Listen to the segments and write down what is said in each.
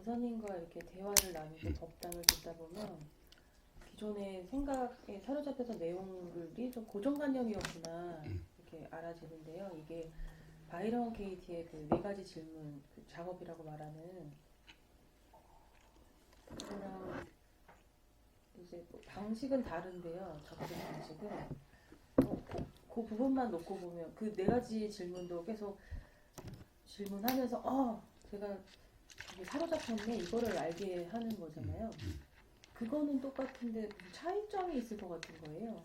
거사님과 이렇게 대화를 나누고 법담을 듣다 보면 기존의 생각에 사로잡혀서 내용들이 좀 고정관념이었구나 이렇게 알아지는데요. 이게 바이런 케이티의 그 네 가지 질문 그 작업이라고 말하는 그거랑 이제 뭐 방식은 다른데요. 접근 방식은 그 부분만 놓고 보면 그 네 가지 질문도 계속 질문하면서 제가 이게 사로잡혔네 이거를 알게 하는 거잖아요. 그거는 똑같은데 무슨 차이점이 있을 것 같은 거예요.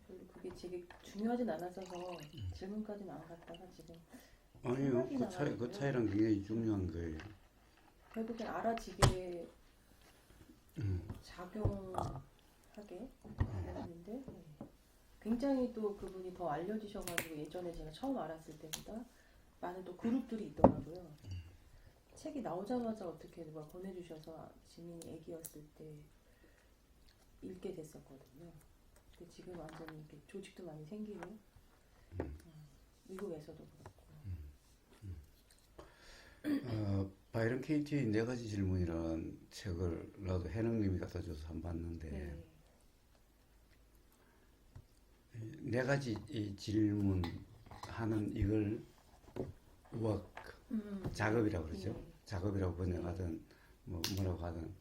별로 그게 되게 중요하진 않았어서 질문까지는 안 갔다가 지금 아니요, 생각이 그 나가지고요. 차이란 굉장히 중요한 거예요. 결국엔 알아지게 작용하게 되었는데 굉장히 또 그분이 더 알려지셔가지고 예전에 제가 처음 알았을 때보다 많은 또 그룹들이 있더라고요. 책이 나오자마자 어떻게 누가 보내주셔서 지민이 애기였을 때 읽게 됐었거든요. 근데 지금 완전히 이렇게 조직도 많이 생기고 미국에서도 그렇고. 바이런 케이티의 네 가지 질문이라는 책을 나도 해능님이 갖다 줘서 한번 봤는데 네. 네 가지 이 질문하는 이걸 워크 작업이라고 그러죠. 네. 작업이라고 번역하든 뭐라고 하든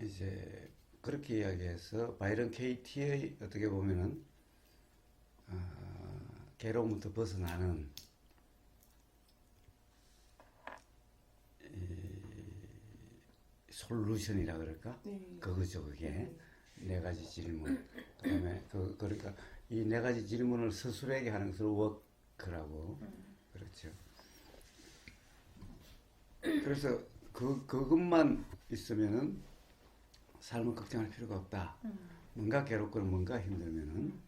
이제 그렇게 이야기해서 바이런 케이티의 어떻게 보면은 괴로움부터 벗어나는 솔루션이라 그럴까? 그거죠, 그게. 네 가지 질문. 그다음에 그러니까 이 네 가지 질문을 스스로에게 하는 것을 워크라고 그렇죠. 그래서 그것만 있으면은 삶을 걱정할 필요가 없다. 뭔가 괴롭거나 뭔가 힘들면은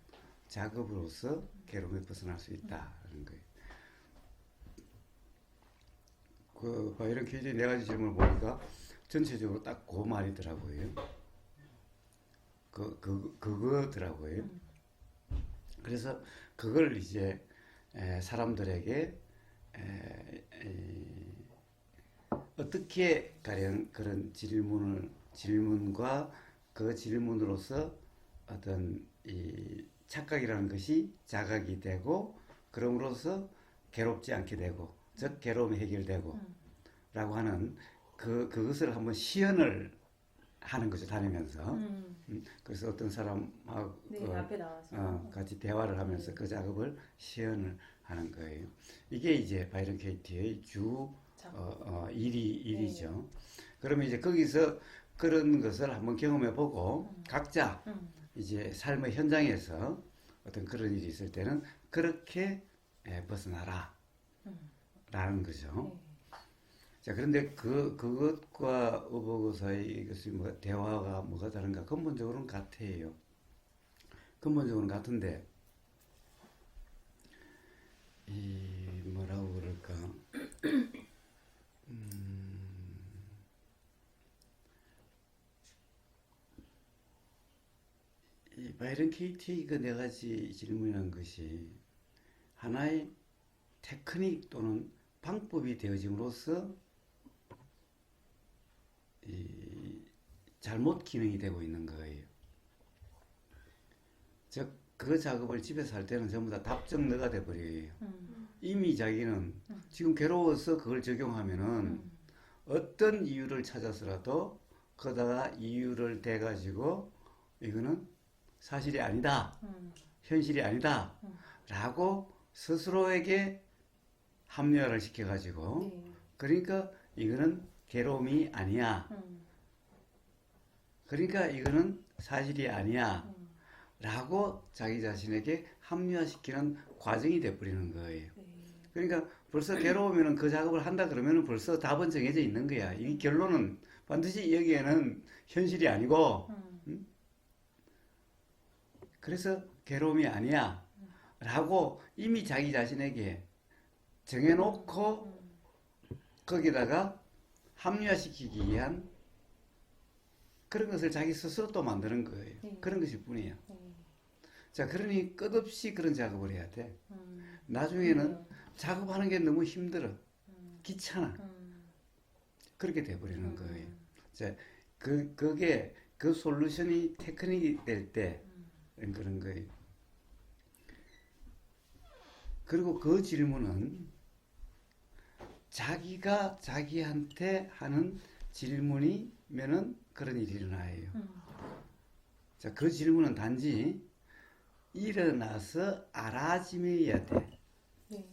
작업으로서 괴로움에 벗어날 수 있다는 거예요. 그 바이런 케이지 네 가지 질문을 보니까 전체적으로 딱 그 말이더라고요. 그거더라고요. 그래서 그걸 이제 사람들에게 어떻게 가령 그런 질문과 그 질문으로서 어떤 이 착각이라는 것이 자각이 되고 그럼으로써 괴롭지 않게 되고 즉 괴로움이 해결되고 라고 하는 그것을 한번 시연을 하는 거죠, 다니면서. 그래서 어떤 사람하고 앞에 나와서 같이 대화를 하면서 그 작업을 시연을 하는 거예요. 이게 이제 바이런 케이티의 주 일이죠. 그러면 이제 거기서 그런 것을 한번 경험해 보고 각자 이제 삶의 현장에서 어떤 그런 일이 있을 때는 그렇게 벗어나라 라는 거죠. 자, 그런데 그것과 어버그 사이 것이 대화가 뭐가 다른가? 근본적으로는 같아요. 근본적으로는 같은데, 뭐라고 그럴까? 이 바이런 케이티 그 네 가지 질문이라는 것이 하나의 테크닉 또는 방법이 되어짐으로써 잘못 기능이 되고 있는 거예요. 즉, 그 작업을 집에서 할 때는 전부 다 답정너가 돼버려요. 이미 자기는 지금 괴로워서 그걸 적용하면은 어떤 이유를 찾아서라도 거다가 이유를 대가지고 이거는 사실이 아니다. 현실이 아니다. 라고 스스로에게 합리화를 시켜가지고 그러니까 이거는 괴로움이 아니야. 그러니까 이거는 사실이 아니야. 라고 자기 자신에게 합리화시키는 과정이 돼버리는 거예요. 그러니까 벌써 괴로우면 그 작업을 한다 그러면 벌써 답은 정해져 있는 거야. 이 결론은 반드시 여기에는 현실이 아니고, 그래서 괴로움이 아니야. 라고 이미 자기 자신에게 정해놓고 거기다가 합리화시키기 위한 그런 것을 자기 스스로 또 만드는 거예요. 그런 것일 뿐이에요. 자, 그러니 끝없이 그런 작업을 해야 돼. 나중에는 작업하는 게 너무 힘들어. 귀찮아. 그렇게 돼버리는 거예요. 자, 그게 그 솔루션이 테크닉이 될 때 그런 거예요. 그리고 그 질문은 자기가 자기한테 하는 질문이면은 그런 일이 일어나요. 자, 그 질문은 단지 일어나서 알아짐이어야 돼. 네.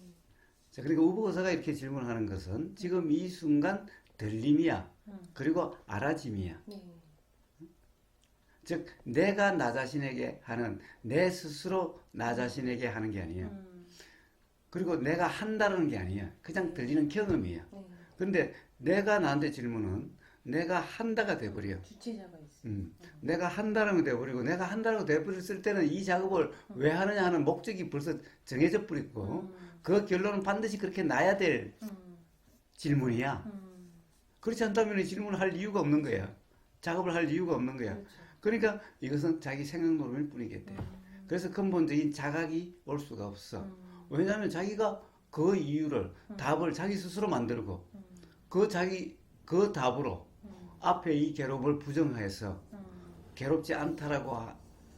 자, 그리고 우보거사가 이렇게 질문하는 것은 지금 이 순간 들림이야. 그리고 알아짐이야. 네. 즉, 내가 나 자신에게 하는, 내 스스로 나 자신에게 하는 게 아니에요. 그리고 내가 한다는 게 아니야. 그냥 들리는 경험이야. 네. 근데 내가 나한테 질문은 내가 한다가 돼버려. 주체자가 있어요. 내가 한다는 거 돼버리고, 내가 한다고 돼버렸을 때는 이 작업을 왜 하느냐 하는 목적이 벌써 정해져 버리고, 그 결론은 반드시 그렇게 나야 될 질문이야. 그렇지 않다면 이 질문을 할 이유가 없는 거야. 작업을 할 이유가 없는 거야. 그렇죠. 그러니까 이것은 자기 생각 노름일 뿐이겠대. 그래서 근본적인 자각이 올 수가 없어. 왜냐하면 자기가 그 이유를, 답을 자기 스스로 만들고, 그 답으로 앞에 이 괴로움을 부정해서 괴롭지 않다라고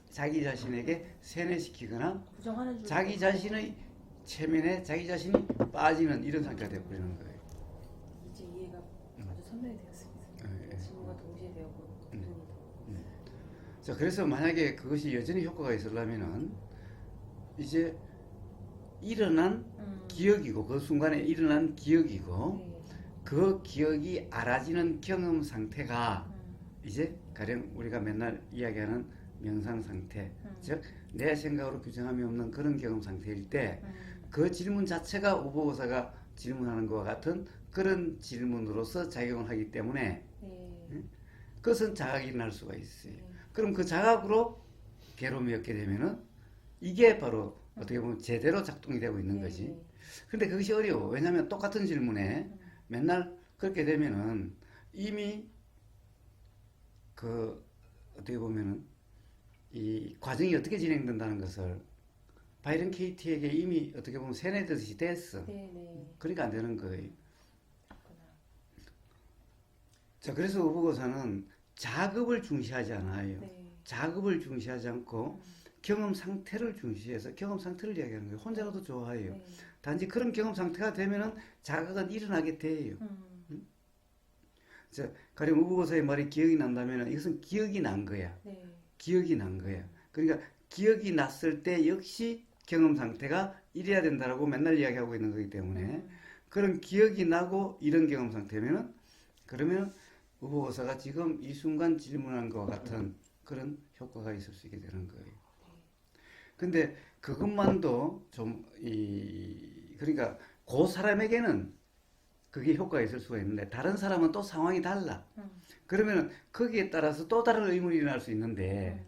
자기 자신에게 세뇌시키거나 부정하는 줄 자기 자신의 체면에 자기 자신이 빠지는 이런 상태가 되어버리는 거예요. 이제 이해가 아주 선명히 되었습니다. 질문과 동시에 배우고 자, 그래서 만약에 그것이 여전히 효과가 있으려면은 이제 일어난 기억이고 그 순간에 일어난 기억이고 네. 그 기억이 알아지는 경험 상태가 이제 가령 우리가 맨날 이야기하는 명상 상태, 즉 내 생각으로 규정함이 없는 그런 경험 상태일 때 그 질문 자체가 우보거사가 질문하는 것과 같은 그런 질문으로서 작용을 하기 때문에 네. 그것은 자각이 일어날 수가 있어요. 네. 그럼 그 자각으로 괴로움이 없게 되면은 이게 바로 어떻게 보면 제대로 작동이 되고 있는 거지. 네. 근데 그것이 어려워. 왜냐하면 똑같은 질문에 맨날 그렇게 되면은 이미 그 어떻게 보면은 이 과정이 어떻게 진행된다는 것을 바이런 케이티에게 이미 어떻게 보면 세뇌듯이 됐어. 네. 네. 그러니까 안 되는 거예요. 그렇구나. 자, 그래서 우보거사는 작업을 중시하지 않아요. 네. 작업을 중시하지 않고 경험 상태를 중시해서 경험 상태를 이야기하는 거예요. 혼자라도 좋아해요. 네. 단지 그런 경험 상태가 되면은 자각은 일어나게 돼요. 자, 가령 우보거사의 말이 기억이 난다면은 이것은 기억이 난 거야. 네. 기억이 난 거야. 그러니까 기억이 났을 때 역시 경험 상태가 이래야 된다라고 맨날 이야기하고 있는 거기 때문에 그런 기억이 나고 이런 경험 상태면은 그러면 우보거사가 지금 이 순간 질문한 것과 같은 그런 효과가 있을 수 있게 되는 거예요. 근데 그것만도 그러니까 그 사람에게는 그게 효과가 있을 수가 있는데 다른 사람은 또 상황이 달라. 그러면은 거기에 따라서 또 다른 의문이 일어날 수 있는데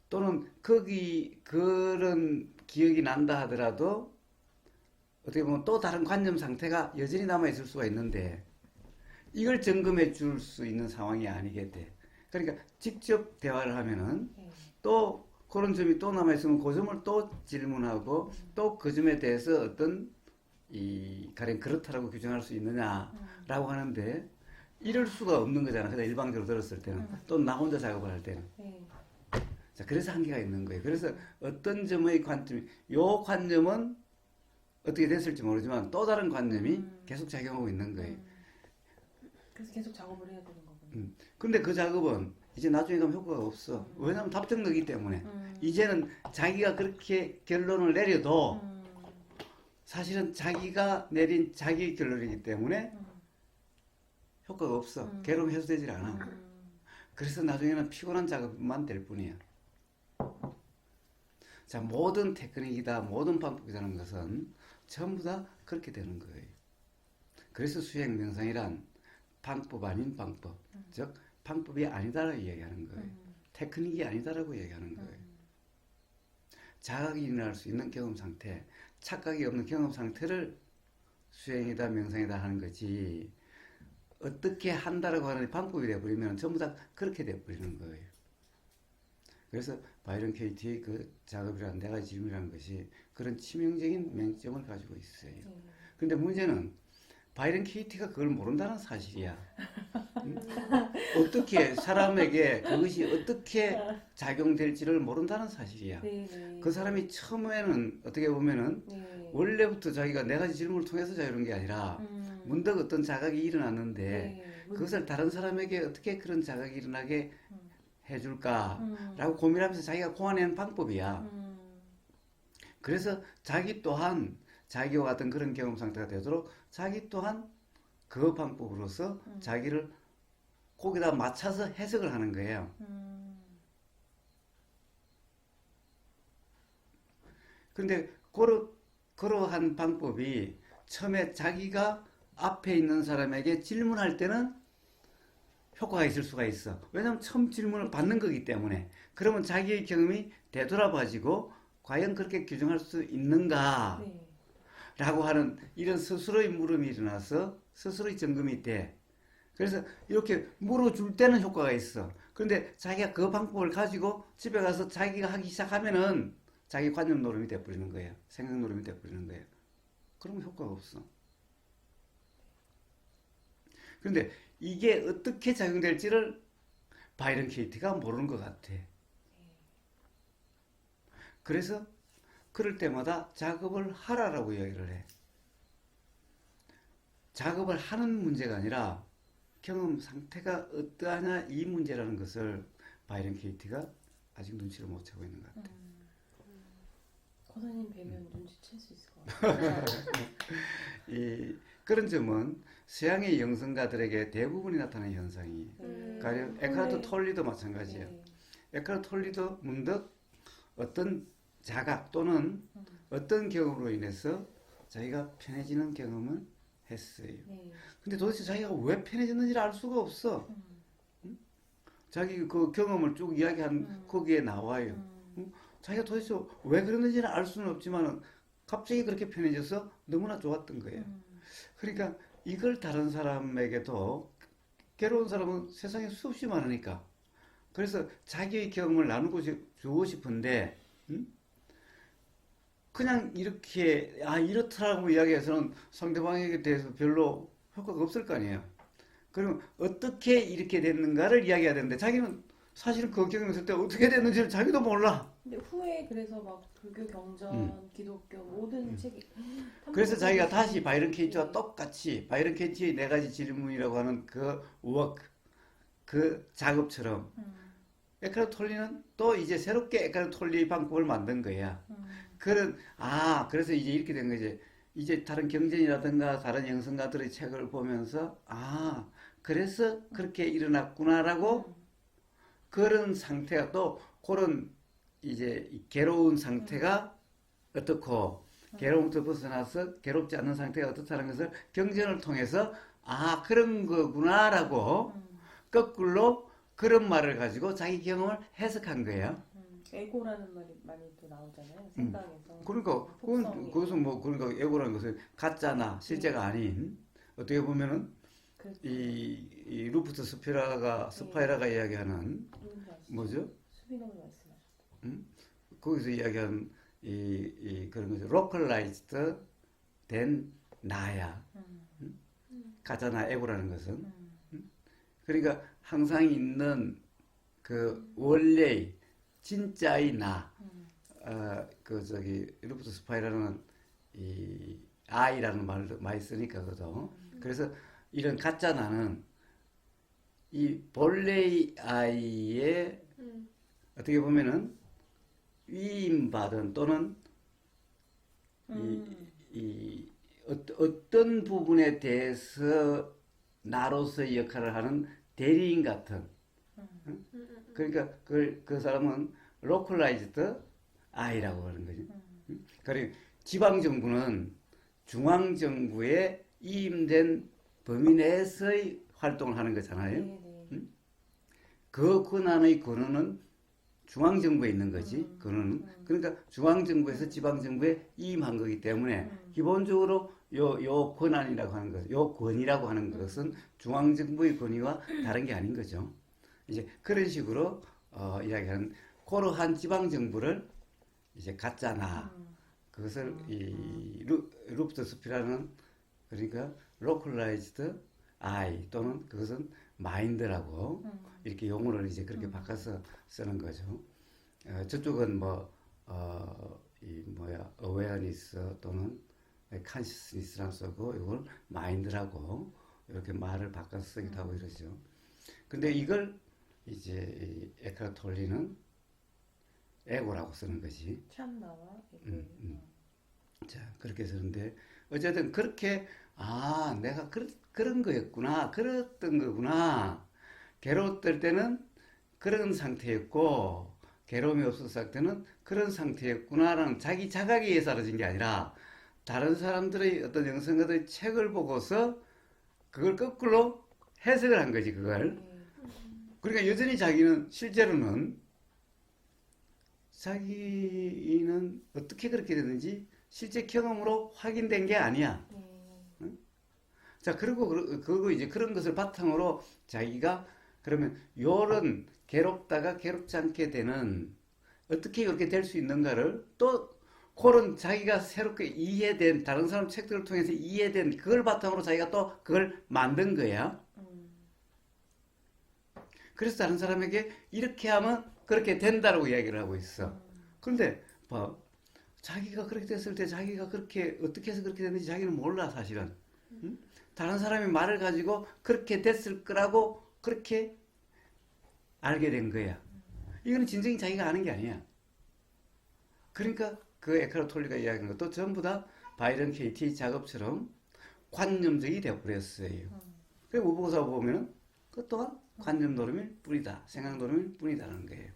또는 그런 기억이 난다 하더라도 어떻게 보면 또 다른 관념 상태가 여전히 남아 있을 수가 있는데 이걸 점검해 줄 수 있는 상황이 아니게 돼. 그러니까 직접 대화를 하면은 또 그런 점이 또 남아 있으면 그 점을 또 질문하고 또 그 점에 대해서 어떤 가령 그렇다라고 규정할 수 있느냐라고 하는데 이럴 수가 없는 거잖아. 그냥 일방적으로 들었을 때는 또 나 혼자 작업을 할 때는. 네. 자, 그래서 한계가 있는 거예요. 그래서 어떤 점의 요 관념은 어떻게 됐을지 모르지만 또 다른 관념이 계속 작용하고 있는 거예요. 그래서 계속 작업을 해야 되는 거군요. 근데 그 작업은 이제 나중에 가면 효과가 없어. 왜냐하면 답정너기 때문에. 이제는 자기가 그렇게 결론을 내려도 사실은 자기가 내린 자기 결론이기 때문에 효과가 없어. 괴로움이 해소되질 않아. 그래서 나중에는 피곤한 작업만 될 뿐이야. 자, 모든 테크닉이다, 모든 방법이라는 것은 전부 다 그렇게 되는 거예요. 그래서 수행 명상이란 방법 아닌 방법, 즉 방법이 아니다라고 이야기하는 거예요. 테크닉이 아니다라고 이야기하는 거예요. 자각이 일어날 수 있는 경험 상태, 착각이 없는 경험 상태를 수행이다, 명상이다 하는 거지. 어떻게 한다라고 하는 방법이 되어버리면 전부 다 그렇게 되어버리는 거예요. 그래서 바이런 케이티의 그 작업이라는 네 가지 질문이라는 것이 그런 치명적인 맹점을 가지고 있어요. 그런데 문제는 바이런 케이티가 그걸 모른다는 사실이야. 응? 어떻게 사람에게 그것이 어떻게 작용될지를 모른다는 사실이야. 네. 그 사람이 처음에는 어떻게 보면은 네. 원래부터 자기가 네 가지 질문을 통해서 이런 게 아니라 문득 어떤 자각이 일어났는데 네. 그것을 다른 사람에게 어떻게 그런 자각이 일어나게 음. 해줄까라고 고민하면서 자기가 고안해낸 방법이야. 그래서 자기 또한 자기와 같은 그런 경험 상태가 되도록 자기 또한 그 방법으로서 자기를 거기다 맞춰서 해석을 하는 거예요. 근데 그러한 방법이 처음에 자기가 앞에 있는 사람에게 질문할 때는 효과가 있을 수가 있어. 왜냐하면 처음 질문을 받는 거기 때문에. 그러면 자기의 경험이 되돌아봐지고 과연 그렇게 규정할 수 있는가? 네. 라고 하는 이런 스스로의 물음이 일어나서 스스로의 점검이 돼. 그래서 이렇게 물어줄 때는 효과가 있어. 그런데 자기가 그 방법을 가지고 집에 가서 자기가 하기 시작하면은 자기 관념 노름이 돼버리는 거예요. 생각 노름이 돼버리는 거예요. 그러면 효과가 없어. 그런데 이게 어떻게 작용될지를 바이런 케이티가 모르는 것 같아. 그래서 그럴 때마다 작업을 하라라고 이야기를 해. 작업을 하는 문제가 아니라 경험 상태가 어떠하냐 이 문제라는 것을 바이런 케이티가 아직 눈치를 못 채고 있는 것 같아. 권사님 뵈면 눈치챌 수 있을 것 같아요. 그런 점은 서양의 영성가들에게 대부분이 나타나는 현상이. 가령 에카르트 톨리도 마찬가지예요. 네. 에카르트 톨리도 문득 어떤 자각 또는 어떤 경험으로 인해서 자기가 편해지는 경험을 했어요. 네. 근데 도대체 자기가 왜 편해졌는지를 알 수가 없어. 자기 그 경험을 쭉 이야기한 거기에 나와요. 자기가 도대체 왜 그러는지는 알 수는 없지만 갑자기 그렇게 편해져서 너무나 좋았던 거예요. 그러니까 이걸 다른 사람에게도 괴로운 사람은 세상에 수없이 많으니까 그래서 자기의 경험을 나누고 주고 싶은데 그냥 이렇게 이렇더라고 이야기해서는 상대방에게 대해서 별로 효과가 없을 거 아니에요. 그럼 어떻게 이렇게 됐는가를 이야기해야 되는데 자기는 사실은 그 경험을 했을 때 어떻게 됐는지를 자기도 몰라. 근데 후에 그래서 막 불교 경전, 기독교 모든 책이 그래서 자기가 다시 바이런 케이티와 똑같이 바이런 케이티의 네 가지 질문이라고 하는 그 워크, 그 작업처럼 에카르트 톨리는 또 이제 새롭게 에카르트 톨리의 방법을 만든 거야. 그래서 이제 이렇게 된 거지. 이제 다른 경전이라든가 다른 영성가들의 책을 보면서 그래서 그렇게 일어났구나라고 그런 상태가 또 그런 이제 괴로운 상태가 어떻고 괴로움부터 벗어나서 괴롭지 않는 상태가 어떻다는 것을 경전을 통해서 그런 거구나라고 거꾸로 그런 말을 가지고 자기 경험을 해석한 거예요. 에고라는 말이 많이 또 나오잖아요. 생각에서. 그러니까 그것은 뭐 그러니까 에고라는 것은 가짜나 실제가 아닌 어떻게 보면은 이 루프트 스파이라가 이야기하는 뭐죠? 수빈호가 말씀하셨죠. 거기서 이야기하는 그런 거죠. 로컬라이즈드 된 나야. 가짜나 에고라는 것은. 그러니까 항상 있는 그 원래의 진짜의 나. 루프트 스파이라는 이 아이라는 말을 많이 쓰니까 그도. 그래서 이런 가짜 나는 이 본래의 아이의 어떻게 보면은 위임받은 또는 어떤 부분에 대해서 나로서의 역할을 하는 대리인 같은. 그러니까 그 사람은 로컬라이즈드 아이라고 하는 거죠. 그리고 지방정부는 중앙정부에 위임된 범위 내에서의 활동을 하는 거잖아요. 그 권한의 근원은 중앙정부에 있는 거지. 근원은. 그러니까 중앙정부에서 지방정부에 위임한 거기 때문에 기본적으로 요 권한이라고 하는 것, 요 권위라고 하는 것은 중앙정부의 권위와 다른 게 아닌 거죠. 이제 그런 식으로 이야기하는 그러한 지방정부를 이제 가짜나 그것을 이 루프트 스피라는 그러니까 localized I 또는 그것은 mind라고 이렇게 용어를 이제 그렇게 바꿔서 쓰는 거죠. 저쪽은 이 awareness 또는 consciousness라고 쓰고 이걸 mind라고 이렇게 말을 바꿔서 쓰기도 하고 이러죠. 근데 이걸 이제 이 에카르톨리는 에고라고 쓰는 거지. 참나와 에고. 자, 그렇게 쓰는데 어쨌든 그렇게 내가 그런 거였구나. 그랬던 거구나. 괴로웠을 때는 그런 상태였고 괴로움이 없었을 때는 그런 상태였구나라는 자기 자각에 사라진 게 아니라 다른 사람들의 어떤 영성가들의 책을 보고서 그걸 거꾸로 해석을 한 거지, 그걸. 그러니까 여전히 자기는 실제로는 자기는 어떻게 그렇게 됐는지 실제 경험으로 확인된 게 아니야. 응? 자, 그리고 이제 그런 것을 바탕으로 자기가 그러면 요런 괴롭다가 괴롭지 않게 되는 어떻게 그렇게 될 수 있는가를 또 그런 자기가 새롭게 이해된 다른 사람 책들을 통해서 이해된 그걸 바탕으로 자기가 또 그걸 만든 거야. 그래서 다른 사람에게 이렇게 하면 그렇게 된다라고 이야기를 하고 있어. 그런데 봐, 자기가 그렇게 됐을 때 자기가 그렇게 어떻게 해서 그렇게 됐는지 자기는 몰라 사실은. 응? 다른 사람이 말을 가지고 그렇게 됐을 거라고 그렇게 알게 된 거야. 이거는 진정히 자기가 아는 게 아니야. 그러니까 그 에카르톨리가 이야기한 것도 전부 다 바이런 케이티 작업처럼 관념적이 되어버렸어요. 그리고 우보사 보면은 그것 또한 관념 노름일 뿐이다. 생각 노름일 뿐이다라는 거예요.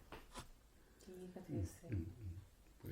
이해가 됐어요.